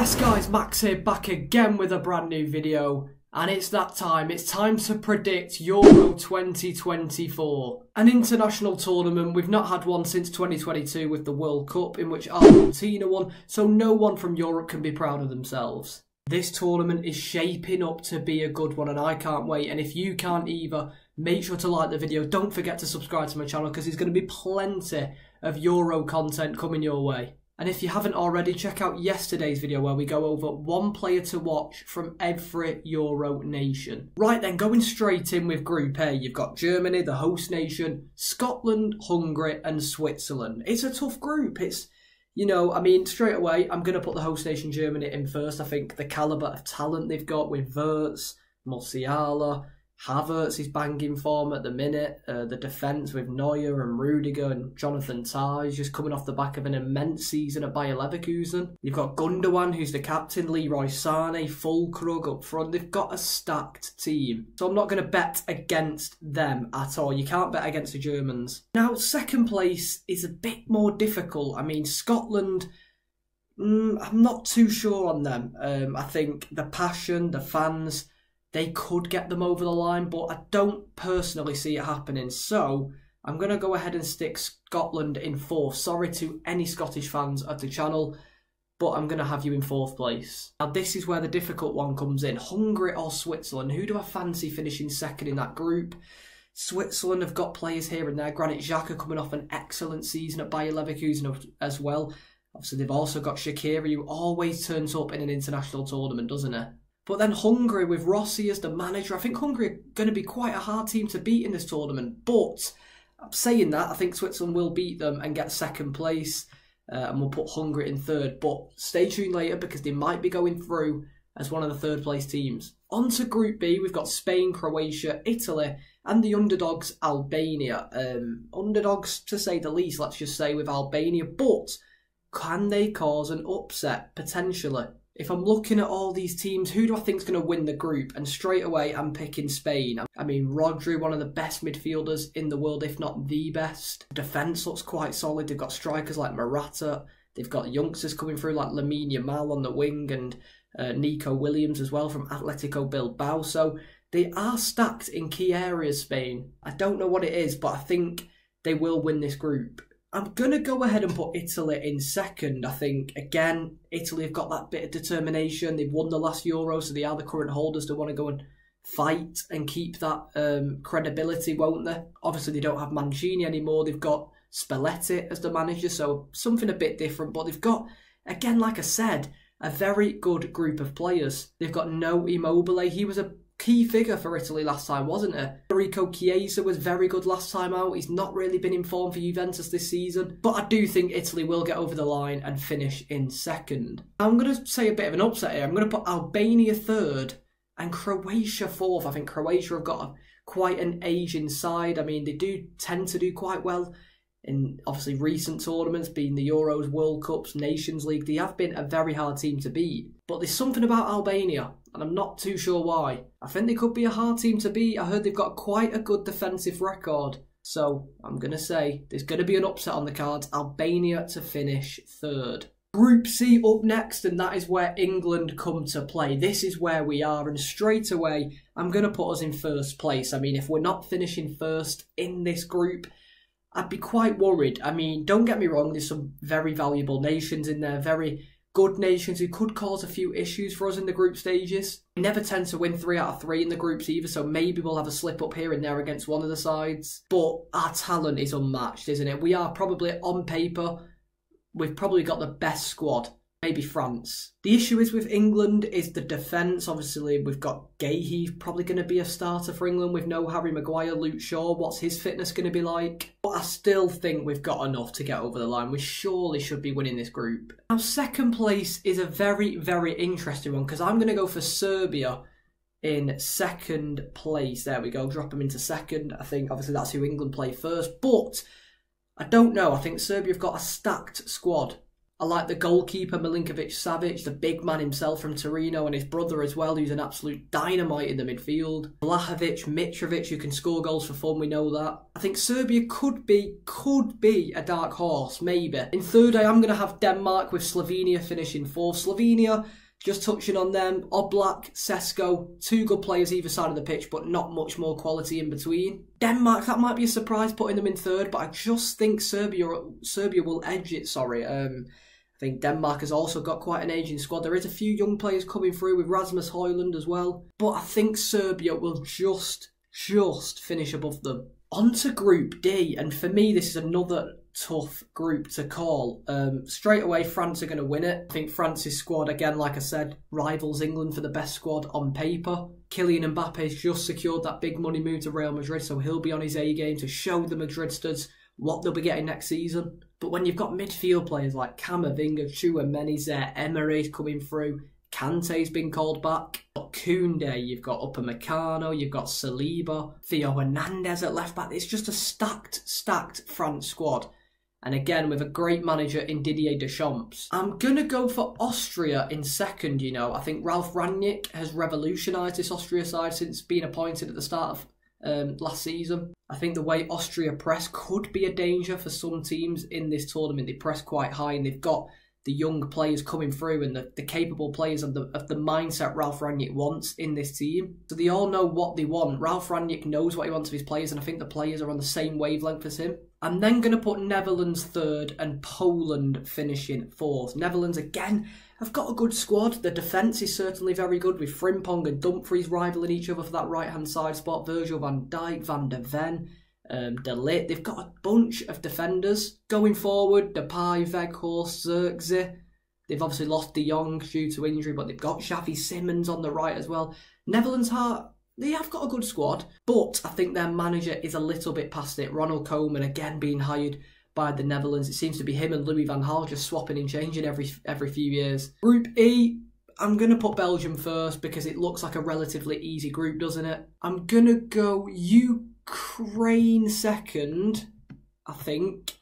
Yes guys, Max here, back again with a brand new video, and it's that time. It's time to predict Euro 2024. An international tournament. We've not had one since 2022 with the World Cup, in which Argentina won, so no one from Europe can be proud of themselves. This tournament is shaping up to be a good one, and I can't wait. And if you can't either, make sure to like the video. Don't forget to subscribe to my channel, because there's going to be plenty of Euro content coming your way. And if you haven't already, check out yesterday's video where we go over one player to watch from every Euro nation. Right then, going straight in with Group A, you've got Germany, the host nation, Scotland, Hungary and Switzerland. It's a tough group. It's, you know, I mean, straight away, I'm going to put the host nation Germany in first. I think the calibre of talent they've got with Wirtz, Musiala, Havertz is banging form at the minute. The defence with Neuer and Rudiger and Jonathan Tah is just coming off the back of an immense season at Bayer Leverkusen. You've got Gundogan, who's the captain, Leroy Sané, Füllkrug up front. They've got a stacked team. So I'm not going to bet against them at all. You can't bet against the Germans. Now, second place is a bit more difficult. I mean, Scotland, I'm not too sure on them. I think the passion, the fans, they could get them over the line, but I don't personally see it happening. So I'm going to go ahead and stick Scotland in fourth. Sorry to any Scottish fans of the channel, but I'm going to have you in fourth place. Now this is where the difficult one comes in. Hungary or Switzerland? Who do I fancy finishing second in that group? Switzerland have got players here and there. Granit Xhaka coming off an excellent season at Bayer Leverkusen as well. Obviously they've also got Shaqiri, who always turns up in an international tournament, doesn't he? But then Hungary, with Rossi as the manager, I think Hungary are going to be quite a hard team to beat in this tournament. But I'm saying that, I think Switzerland will beat them and get second place. And we'll put Hungary in third. But stay tuned later, because they might be going through as one of the third place teams. On to Group B, we've got Spain, Croatia, Italy, and the underdogs, Albania. Underdogs, to say the least, let's just say, with Albania. But can they cause an upset, potentially? If I'm looking at all these teams, who do I think is going to win the group? And straight away, I'm picking Spain. I mean, Rodri, one of the best midfielders in the world, if not the best. Defence looks quite solid. They've got strikers like Morata. They've got youngsters coming through like Lamine Yamal on the wing, and Nico Williams as well from Atletico Bilbao. So they are stacked in key areas, Spain. I don't know what it is, but I think they will win this group. I'm going to go ahead and put Italy in second. I think, again, Italy have got that bit of determination. They've won the last Euro, so they are the current holders. They want to go and fight and keep that credibility, won't they? Obviously, they don't have Mancini anymore. They've got Spalletti as the manager, so something a bit different. But they've got, again, like I said, a very good group of players. They've got no Immobile. He was a key figure for Italy last time, wasn't he? Federico Chiesa was very good last time out. He's not really been in form for Juventus this season. But I do think Italy will get over the line and finish in second. I'm going to say a bit of an upset here. I'm going to put Albania third and Croatia fourth. I think Croatia have got quite an Asian side. I mean, they do tend to do quite well in, obviously, recent tournaments, being the Euros, World Cups, Nations League. They have been a very hard team to beat. But there's something about Albania, and I'm not too sure why. I think they could be a hard team to beat. I heard they've got quite a good defensive record. So I'm going to say there's going to be an upset on the cards. Albania to finish third. Group C up next, and that is where England come to play. This is where we are, and straight away, I'm going to put us in first place. I mean, if we're not finishing first in this group, I'd be quite worried. I mean, don't get me wrong, there's some very valuable nations in there, very good nations who could cause a few issues for us in the group stages. We never tend to win 3 out of 3 in the groups either, so maybe we'll have a slip up here and there against one of the sides. But our talent is unmatched, isn't it? We are probably, on paper, we've probably got the best squad. Maybe France. The issue is with England is the defence. Obviously, we've got Guehi probably going to be a starter for England with no Harry Maguire, Luke Shaw. What's his fitness going to be like? But I still think we've got enough to get over the line. We surely should be winning this group. Now, second place is a very, very interesting one, because I'm going to go for Serbia in second place. There we go. Drop them into second. I think, obviously, that's who England play first. But I don't know. I think Serbia have got a stacked squad. I like the goalkeeper Milinkovic-Savic, the big man himself from Torino, and his brother as well, who's an absolute dynamite in the midfield. Vlahovic, Mitrovic, who can score goals for fun, we know that. I think Serbia could be a dark horse, maybe. In third, I am going to have Denmark with Slovenia finishing fourth. Slovenia, just touching on them, Oblak, Sesko, two good players either side of the pitch, but not much more quality in between. Denmark, that might be a surprise putting them in third, but I just think Serbia will edge it, I think Denmark has also got quite an ageing squad. There is a few young players coming through with Rasmus Højlund as well. But I think Serbia will just finish above them. On to Group D, and for me this is another tough group to call. Straight away, France are going to win it. I think France's squad, again, like I said, rivals England for the best squad on paper. Kylian Mbappe's just secured that big money move to Real Madrid, so he'll be on his A game to show the Madridsters what they'll be getting next season. But when you've got midfield players like Camavinga, Tchouaméni, Emery coming through, Kante's been called back, you've got Koundé, you've got Upamecano, you've got Saliba, Theo Hernandez at left back. It's just a stacked France squad. And again, with a great manager in Didier Deschamps. I'm going to go for Austria in second, you know. I think Ralf Rangnick has revolutionised this Austria side since being appointed at the start of last season. I think the way Austria press could be a danger for some teams in this tournament. They press quite high and they've got the young players coming through and the capable players of the mindset Ralf Rangnick wants in this team. So they all know what they want. Ralf Rangnick knows what he wants of his players, and I think the players are on the same wavelength as him. I'm then going to put Netherlands third and Poland finishing fourth. Netherlands, again, have got a good squad. The defence is certainly very good, with Frimpong and Dumfries rivaling each other for that right-hand side spot. Virgil van Dijk, Van der Ven, De Ligt. They've got a bunch of defenders. Going forward, Depay, Weghorst, Zirkzee. They've obviously lost De Jong due to injury, but they've got Xavi Simons on the right as well. Netherlands they have got a good squad, but I think their manager is a little bit past it. Ronald Koeman, again, being hired by the Netherlands. It seems to be him and Louis van Gaal just swapping and changing every few years. Group E, I'm going to put Belgium first because it looks like a relatively easy group, doesn't it? I'm going to go Ukraine second, I think.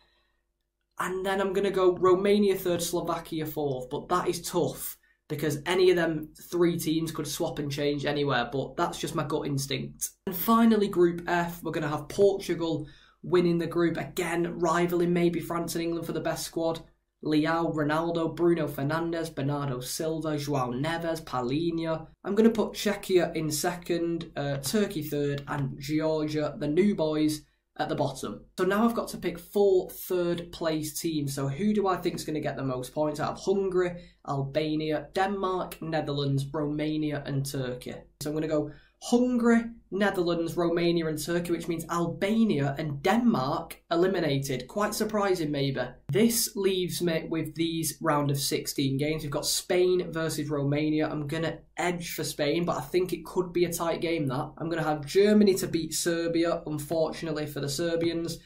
And then I'm going to go Romania third, Slovakia fourth. But that is tough because any of them three teams could swap and change anywhere. But that's just my gut instinct. And finally, Group F, we're going to have Portugal winning the group. Again, rivaling maybe France and England for the best squad. Leao, Ronaldo, Bruno Fernandes, Bernardo Silva, João Neves, Palhinha. I'm going to put Czechia in second, Turkey third, and Georgia, the new boys, at the bottom. So now I've got to pick 4 third-place teams. So who do I think is going to get the most points out of Hungary, Albania, Denmark, Netherlands, Romania, and Turkey? So I'm going to go Hungary, Netherlands, Romania and Turkey, which means Albania and Denmark eliminated. Quite surprising, maybe. This leaves me with these round of 16 games. We've got Spain versus Romania. I'm going to edge for Spain, but I think it could be a tight game, that. I'm going to have Germany to beat Serbia, unfortunately for the Serbians.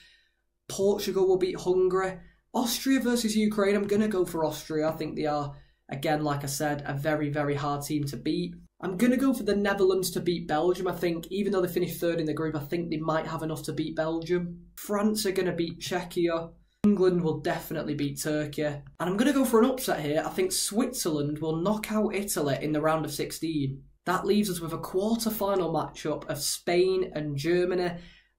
Portugal will beat Hungary. Austria versus Ukraine. I'm going to go for Austria. I think they are, again, like I said, a very, very hard team to beat. I'm going to go for the Netherlands to beat Belgium. I think, even though they finished third in the group, I think they might have enough to beat Belgium. France are going to beat Czechia. England will definitely beat Turkey. And I'm going to go for an upset here. I think Switzerland will knock out Italy in the round of 16. That leaves us with a quarter-final matchup of Spain and Germany.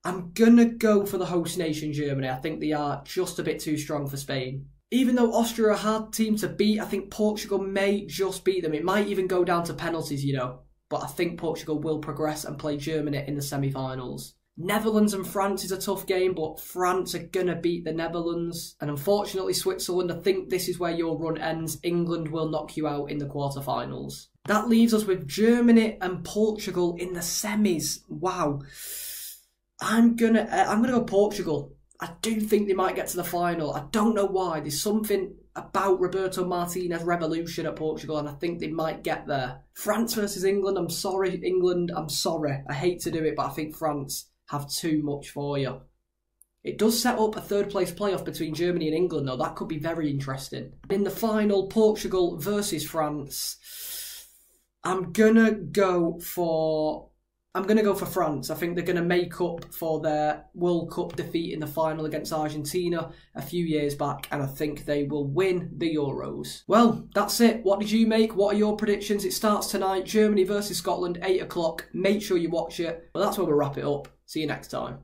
I'm going to go for the host nation, Germany. I think they are just a bit too strong for Spain. Even though Austria are a hard team to beat, I think Portugal may just beat them. It might even go down to penalties, you know. But I think Portugal will progress and play Germany in the semi-finals. Netherlands and France is a tough game, but France are going to beat the Netherlands. And unfortunately, Switzerland, I think this is where your run ends. England will knock you out in the quarterfinals. That leaves us with Germany and Portugal in the semis. Wow. I'm gonna go Portugal. I do think they might get to the final. I don't know why. There's something about Roberto Martinez revolution at Portugal, and I think they might get there. France versus England. I'm sorry, England. I'm sorry. I hate to do it, but I think France have too much for you. It does set up a third-place playoff between Germany and England, though. That could be very interesting. In the final, Portugal versus France. I'm going to go for I'm going to go for France. I think they're going to make up for their World Cup defeat in the final against Argentina a few years back, and I think they will win the Euros. Well, that's it. What did you make? What are your predictions? It starts tonight, Germany versus Scotland, 8 o'clock. Make sure you watch it. Well, that's where we'll wrap it up. See you next time.